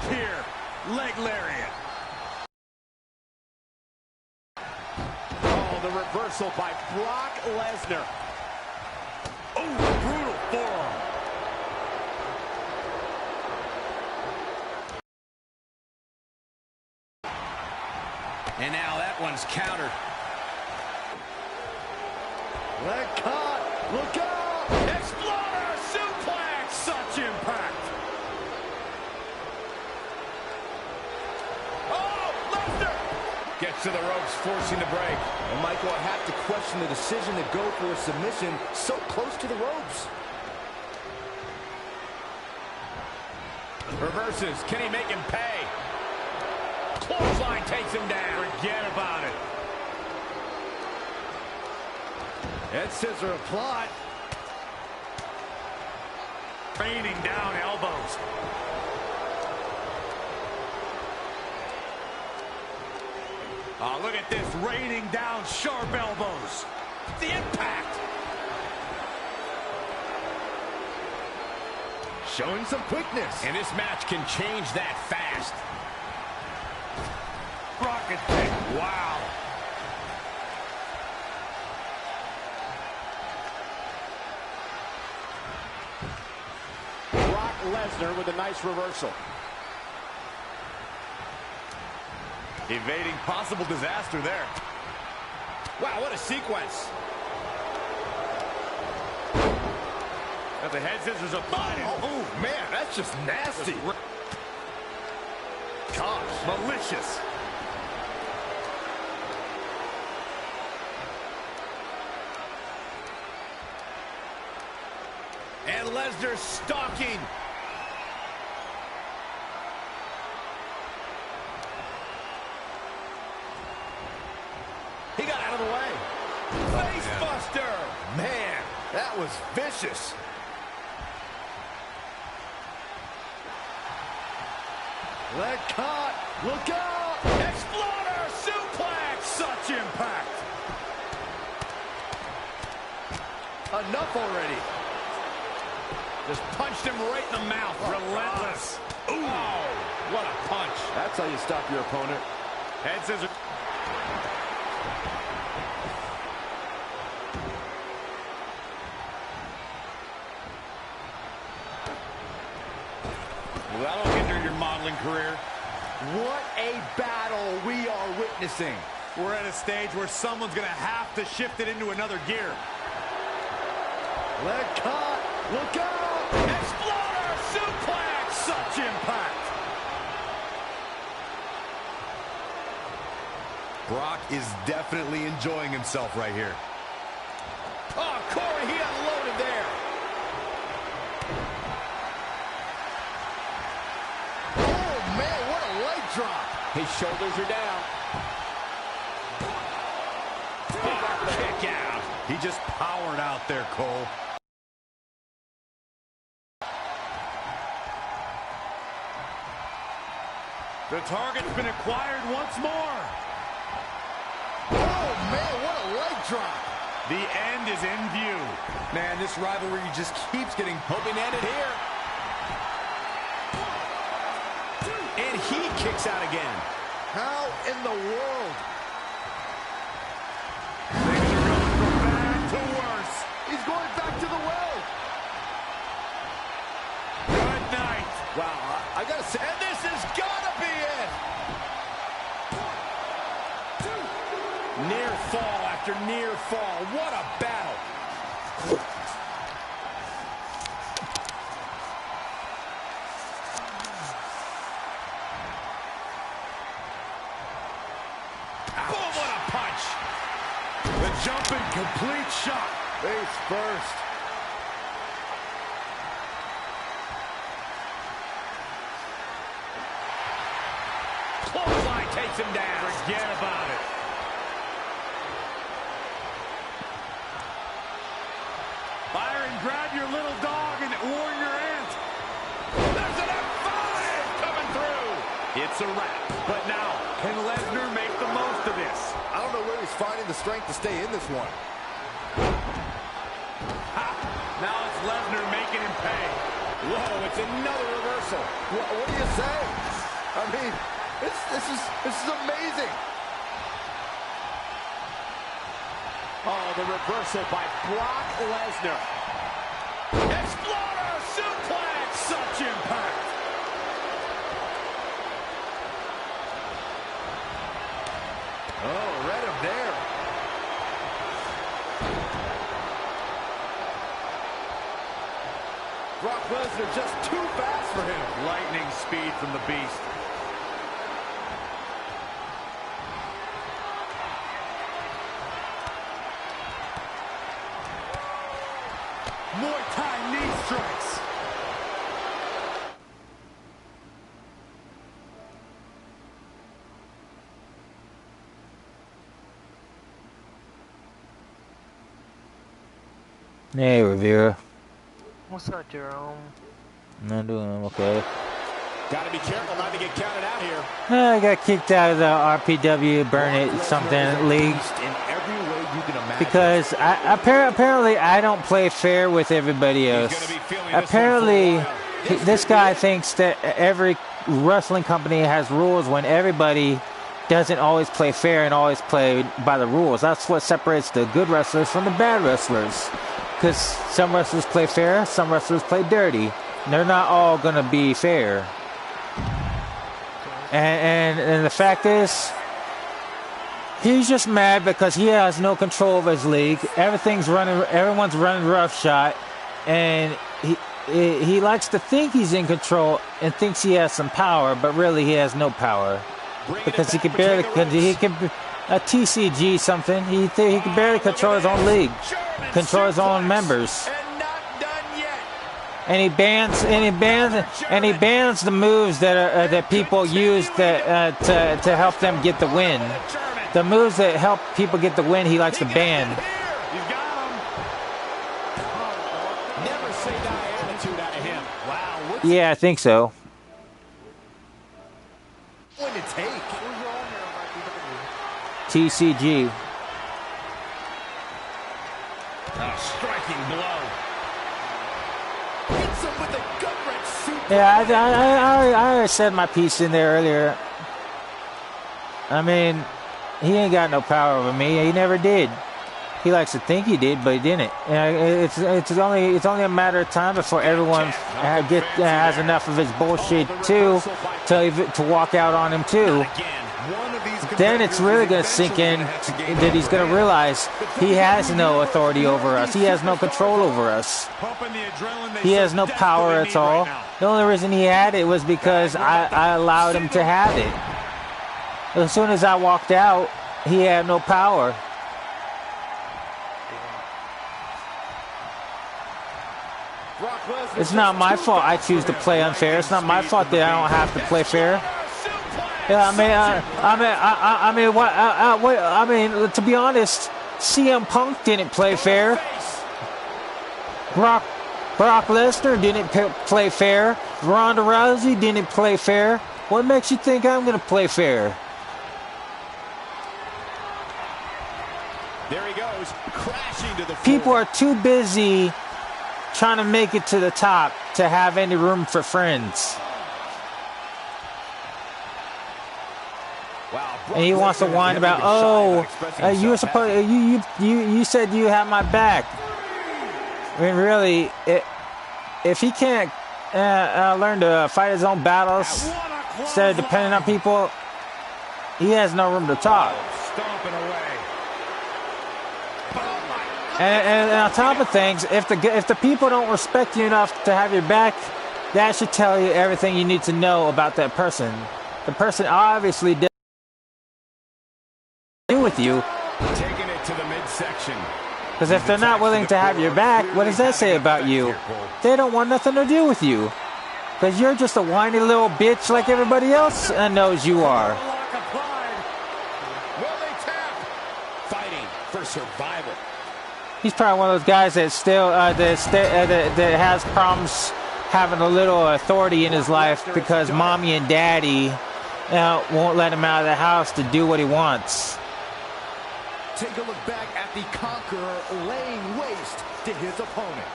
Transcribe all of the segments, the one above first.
here. Leg lariat. Oh, the reversal by Brock Lesnar. Oh, brutal forearm. And now that one's countered. Leg caught. Look out. Exploder suplex. Such impact. Oh, Lesnar. Gets to the ropes, forcing the break. And Michael, I have to question the decision to go for a submission so close to the ropes. Reverses. Can he make him pay? Clothesline takes him down. Forget about it. Head scissor applied. Raining down elbows. Oh, look at this. Raining down sharp elbows. The impact. Showing some quickness. And this match can change that fast. Rocket kick. Wow. Brock Lesnar with a nice reversal. Evading possible disaster there. Wow, what a sequence. Got the head scissors applied. Oh, man, that's just nasty. Gosh, malicious. And Lesnar stalking. He got out of the way. Face buster. Man, that was vicious. Leg caught. Look out. Exploder suplex. Such impact. Enough already. Just punched him right in the mouth. Relentless. Ooh. Oh, what a punch. That's how you stop your opponent. Head scissors. Well, that'll hinder your modeling career. What a battle we are witnessing. We're at a stage where someone's going to have to shift it into another gear. Leg caught. Look out. Exploder suplex. Such impact. Brock is definitely enjoying himself right here. Oh, Corey, he unloaded there. Oh, man, what a leg drop. His shoulders are down. Oh, kick out. He just powered out there, Cole. The target's been acquired once more. Oh, man, what a leg drop. The end is in view. Man, this rivalry just keeps getting... Hoping to end it here. And he kicks out again. How in the world? Things are going from bad to worse. He's going back to the well. Good night. Wow, I gotta say, And this has gotta be it. Near fall after near fall. What a battle. Boom, what a punch. The jumping complete shot. face first. Clothesline takes him down. Forget about it. Byron, grab your little dog and warn your aunt. There's an F5 coming through. It's a wrap. But now, can Lesnar make the most of this? I don't know where he's finding the strength to stay in this one. Ha! Now it's Lesnar making him pay. Whoa, it's another reversal. What do you say? I mean, this is amazing. Oh, the reversal by Brock Lesnar. Exploder suplex! Such impact! Oh, read him there. Brock Lesnar just too fast for him. Lightning speed from the Beast. Muay Thai knee strikes. Hey, Rivera. What's up, Jerome? I'm doing okay. Got to be careful not to get counted out here. I got kicked out of the RPW Burn It something league In every way you can imagine. because apparently I don't play fair with everybody else. Apparently, this guy thinks that every wrestling company has rules when everybody doesn't always play fair and always play by the rules. That's what separates the good wrestlers from the bad wrestlers. Because some wrestlers play fair, some wrestlers play dirty. They're not all going to be fair. And the fact is, he's just mad because he has no control of his league. Everyone's running roughshod, and he likes to think he's in control and thinks he has some power, but really he has no power because he can barely a TCG something. He can barely control his own league, control his own members. And he bans the moves that people use to help them get the win. The moves that help people get the win, he likes to ban. Never say die attitude out of him. Wow. Yeah, I think so. What's it take? TCG. A striking blow. Hits him with a gut-wrench suplex. Yeah, I already said my piece in there earlier. I mean, he ain't got no power over me. He never did. He likes to think he did, but he didn't. It's only a matter of time before everyone has enough of his bullshit too to walk out on him too. Then it's really going to sink in that he's going to realize he has no authority over us. He has no control over us. He has no power at all. The only reason he had it was because I allowed him to have it. As soon as I walked out, he had no power. It's not my fault I choose to play unfair. It's not my fault that I don't have to play fair. Yeah, I mean, to be honest, CM Punk didn't play fair. Brock Lesnar didn't play fair. Ronda Rousey didn't play fair. What makes you think I'm going to play fair? There he goes, crashing to the floor. People are too busy trying to make it to the top to have any room for friends. And he wants to whine about, you were supposed, you said you had my back. I mean, really, if he can't learn to fight his own battles instead of depending on people, he has no room to talk. And on top of things, if the people don't respect you enough to have your back, that should tell you everything you need to know about that person. The person obviously did with you. Taking it to the midsection. Because if they're not willing to have your back, what does that say about you? They don't want nothing to do with you. Because you're just a whiny little bitch like everybody else knows you are. Fighting for survival. He's probably one of those guys that still that has problems having a little authority in his life because mommy and daddy won't let him out of the house to do what he wants. Take a look back at the Conqueror laying waste to his opponent.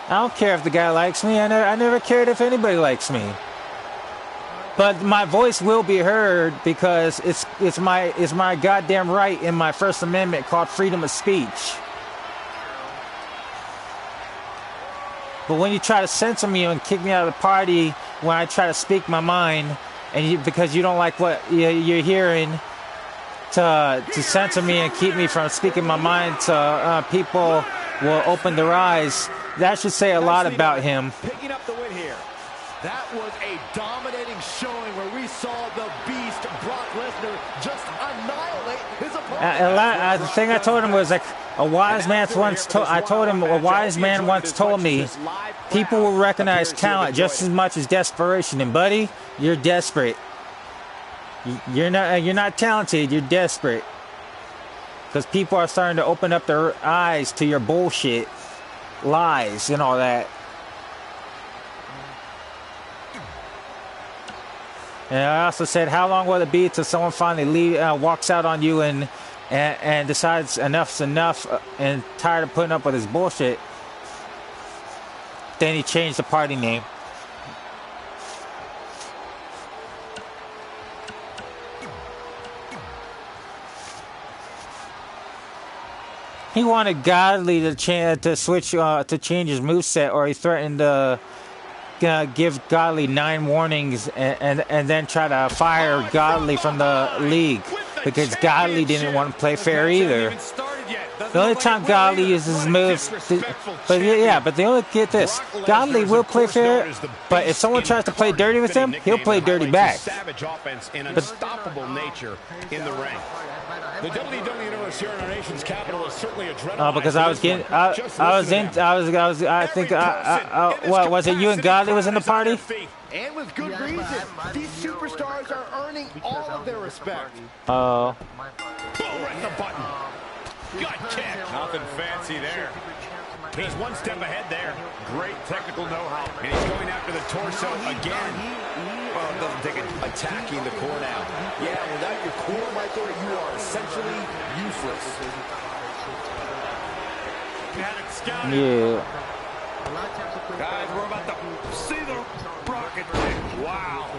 I don't care if the guy likes me. I never cared if anybody likes me. But my voice will be heard because it's my goddamn right in my First Amendment called freedom of speech. But when you try to censor me and kick me out of the party when I try to speak my mind, and because you don't like what you're hearing, to censor me and keep me from speaking my mind, so people will open their eyes, that should say a lot about him. Picking up the win here. That was a dominating showing where we saw the beast Brock Lesnar just annihilate his opponent. The thing I told him was like a wise man once told me, people will recognize talent just as much as desperation. And buddy, you're desperate. You're not talented. You're desperate. Because people are starting to open up their eyes to your bullshit, lies, and all that. And I also said, how long will it be till someone finally walks out on you and decides enough's enough and tired of putting up with his bullshit? Then he changed the party name. He wanted Godly to switch to change his moveset, or he threatened to give Godly 9 warnings and then try to fire Godly from the league because Godly didn't want to play fair either. The only time Godly uses his moves, but they only get this. Godly will play fair, but if someone tries to play dirty with him, he'll play dirty back. Savage offense and unstoppable nature in the ring. The WWE Universe here in our nation's capital is certainly adrenaline. Because I think what was it? You and Godly was in the party? And with good reason. These superstars are earning all of their respect. Boom, right in the button. Gut kick. Nothing fancy there. He's one step ahead there. Great technical know-how. And he's going after the torso again. Well, it doesn't take attacking the core now. Yeah, without your core, Michael, you are essentially useless. Yeah. Guys, we're about to see the rocket kick. Wow.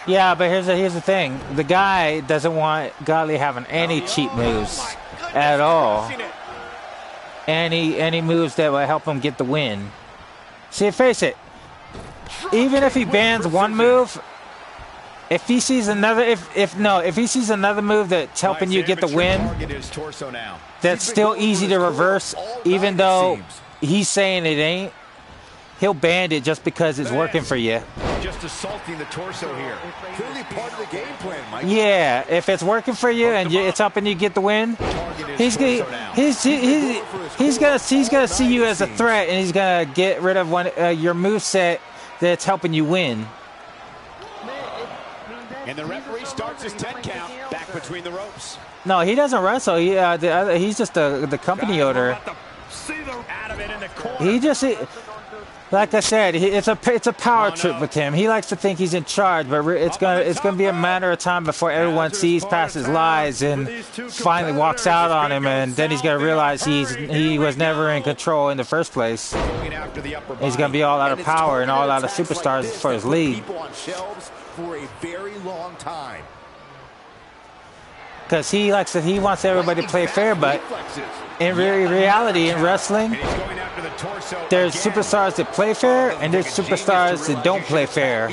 Yeah, but here's the thing. The guy doesn't want Godly having any cheap moves at all. Any moves that will help him get the win. See, face it. Even if he bans one move, if he sees another if he sees another move that's helping you get the win, that's still easy to reverse, even though he's saying it ain't. He'll ban it just because it's working for you. Just assaulting the torso here. Clearly part of the game plan, Mike. Yeah, if it's working for you and it's helping you get the win, he's gonna see you as a threat, and he's gonna get rid of your moveset that's helping you win. And the referee starts his 10 count back between the ropes. No, he doesn't wrestle. He's just the company owner. He just. Like I said, it's a power trip with him. He likes to think he's in charge, but it's gonna be a matter of time before everyone sees past his lies and finally walks out on him, and then he's gonna realize he was never in control in the first place. He's gonna be all out of power and all out of superstars for his league. Because he wants everybody to play fair, but in reality, in wrestling, there's superstars that play fair, and there's superstars that don't play fair.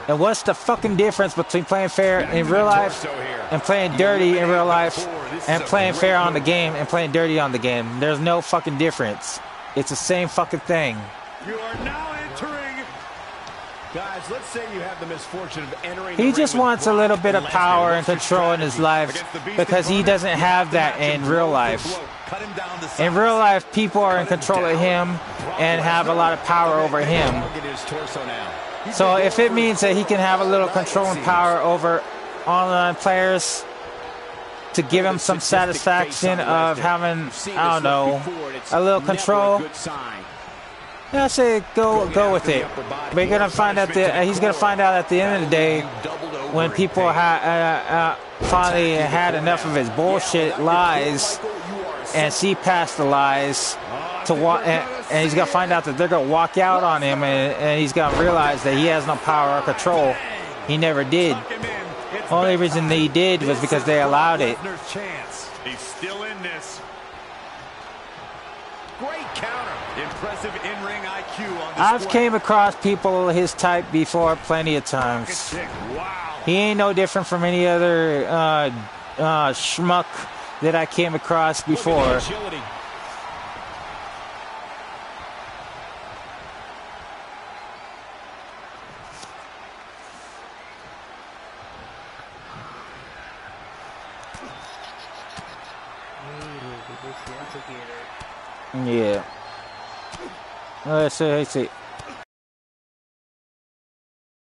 And what's the fucking difference between playing fair in real life and playing dirty in real life, and playing fair on the game and playing dirty on the game? There's no fucking difference. It's the same fucking thing. You are now entering. Guys, let's say you have the misfortune of entering. He just wants a little bit of power and control in his life because he doesn't have that in real life. In real life, people are in control of him and have a lot of power over him. So if it means that he can have a little control and power over online players to give him some satisfaction of having, I don't know, a little control, I say go with it. But you're gonna find out he's gonna find out at the end of the day when people finally had enough of his bullshit lies and see past the lies to walk, and he's gonna find out that they're gonna walk out on him, and he's gonna realize that he has no power or control. He never did. Only reason he did was because they allowed it. He's still in this. Great counter. Impressive in-ring IQ on display. I've came across people his type before plenty of times. Wow. He ain't no different from any other schmuck that I came across before. Yeah. Let's see.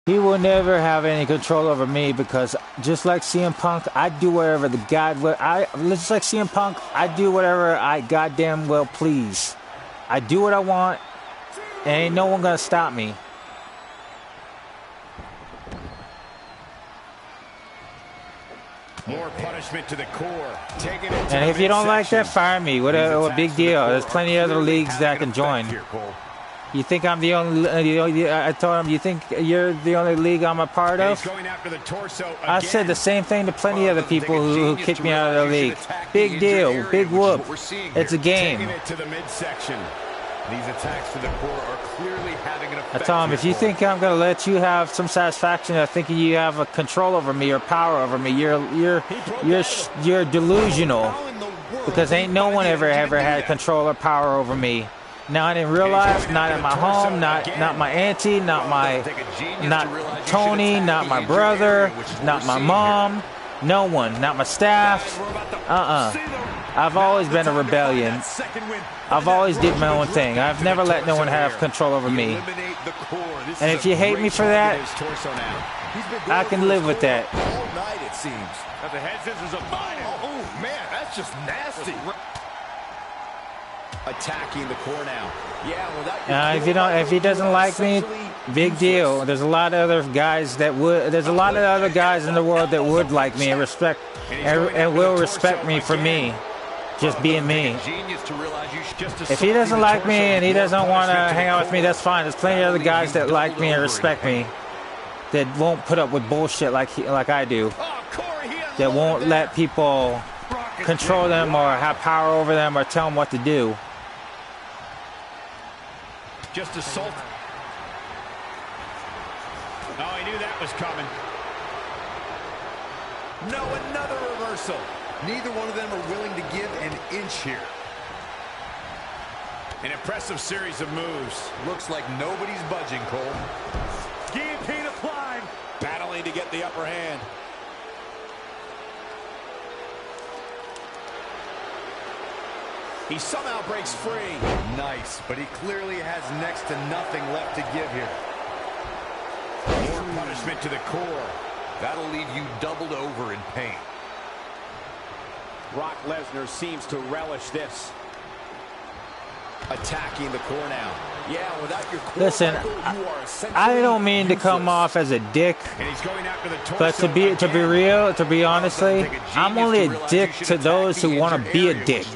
He will never have any control over me because just like CM Punk, I do whatever the God will. Just like CM Punk, I do whatever I goddamn well please. I do what I want, and ain't no one gonna stop me. More punishment to the core. Taking it And if you don't like that, fire me. What a big deal. There's plenty of other leagues that I can join. You think I'm the only? I told him, you think you're the only league I'm a part of? I said the same thing to plenty of other people who kicked me out of the league. Big deal, big whoop. It's a game. These attacks to the core are clearly having an effect. I told him, if you think I'm gonna let you have some satisfaction of thinking you have a control over me or power over me, you're delusional. Because ain't no one ever had control or power over me. Not in real life, not in my home, not my auntie, not Tony, not my brother, not my mom, no one, not my staff. I've always been a rebellion. I've always did my own thing. I've never let no one have control over me. And if you hate me for that, I can live with that. All night, it seems. The head scissors of Biden. Oh, man, that's just nasty. Attacking the core now. Yeah, well, if he doesn't like me, big deal. There's a lot of other guys that would. There's a lot of other guys in the world that would like me and respect and will respect me for me, just being me. If he doesn't like me and he doesn't want to hang out with me, that's fine. There's plenty of other guys that like me and respect me, that won't put up with bullshit like I do. That won't let people control them or have power over them or tell them what to do. Just assault. Oh, he knew that was coming. No, another reversal. Neither one of them are willing to give an inch here. An impressive series of moves. Looks like nobody's budging, Cole. Guillotine applied. Battling to get the upper hand. He somehow breaks free. Nice, but he clearly has next to nothing left to give here. More punishment to the core. That'll leave you doubled over in pain. Brock Lesnar seems to relish this. Attacking the core now. Yeah, without your core, Listen, I don't mean to come off as a dick, but to be real, to be honestly, I'm only a dick to those who want to be a dick.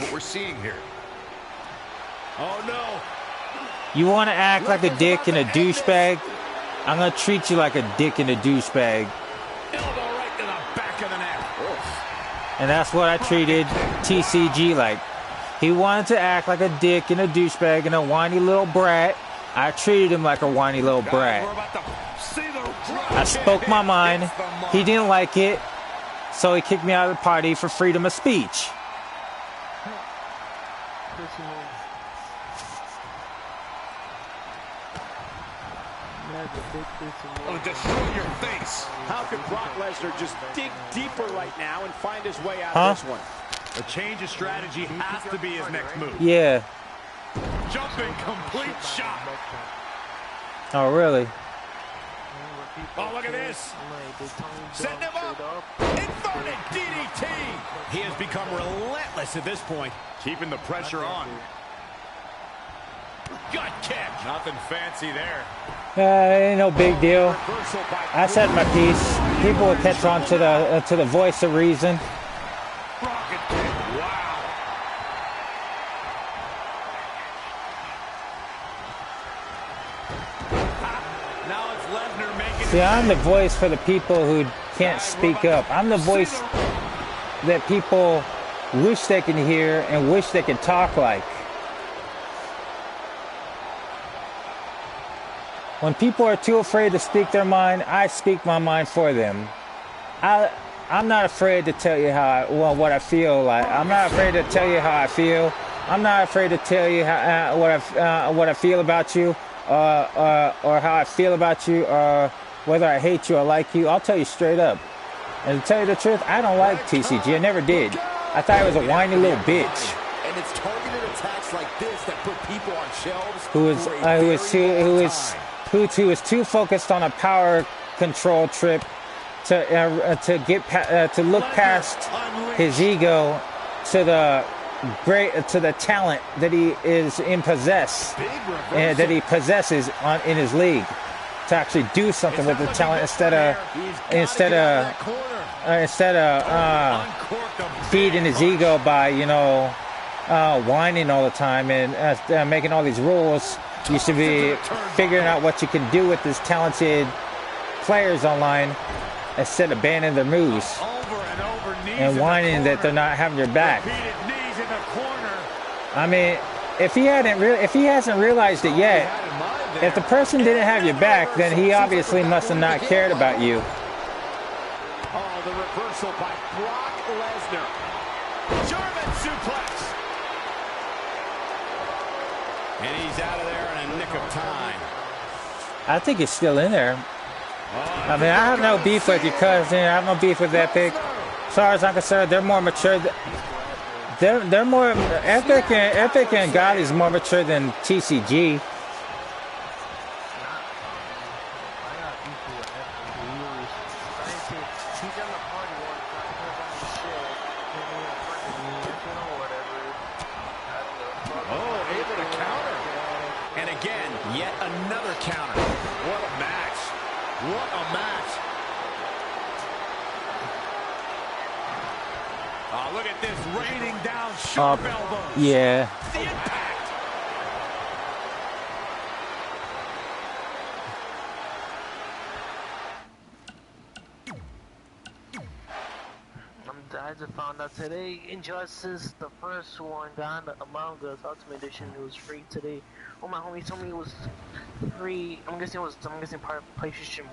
Oh no! You want to act like a dick and a douchebag? I'm gonna treat you like a dick and a douchebag. Elbow right to the back of the neck. And that's what I treated TCG like. He wanted to act like a dick and a douchebag and a whiny little brat. I treated him like a whiny little brat. I spoke my mind. He didn't like it, so he kicked me out of the party for freedom of speech. Oh, destroy your face. How can Brock Lesnar just dig deeper right now and find his way out of this one? A change of strategy has to be his next move. Yeah. Jumping complete shot. Oh, really? Oh, look at this. Setting him up. Inverted DDT. He has become relentless at this point. Keeping the pressure on. Gut kick. Nothing fancy there. Ain't no big deal. I said my piece. People will catch on to the voice of reason. Rocket kick. Wow. Lesnar making See, I'm the voice for the people who can't speak up. I'm the voice that people wish they can hear and wish they could talk like. When people are too afraid to speak their mind, I speak my mind for them. I'm not afraid to tell you what I feel like. I'm not afraid to tell you how I feel. I'm not afraid to tell you what I feel about you, or how I feel about you, or whether I hate you or like you. I'll tell you straight up. And to tell you the truth, I don't like TCG. I never did. I thought he was a whiny little bitch. And it's targeted attacks like this that put people on shelves. Who is too focused on a power control trip to look past his ego to the talent that he is that he possesses in his league, to actually do something with the talent instead of feeding his ego by whining all the time and making all these rules. You should be figuring out what you can do with these talented players online instead of banning their moves and whining that they're not having your back. I mean, if he hasn't realized it yet, if the person didn't have your back, then he obviously must have not cared about you. Oh, the reversal by Brock Lesnar. German suplex. And he's out of there in a nick of time. I think it's still in there. I mean, I have no beef with your cousin. I have no beef with Epic. As far as I'm concerned, they're more mature. They're more Epic and God is more mature than TCG. Look at this, raining down sharp elbows. Yeah. The impact. I just found out today, Injustice, the first one, got Among Us Ultimate Edition. It was free today. Oh, my homie told me it was free. I'm guessing part of PlayStation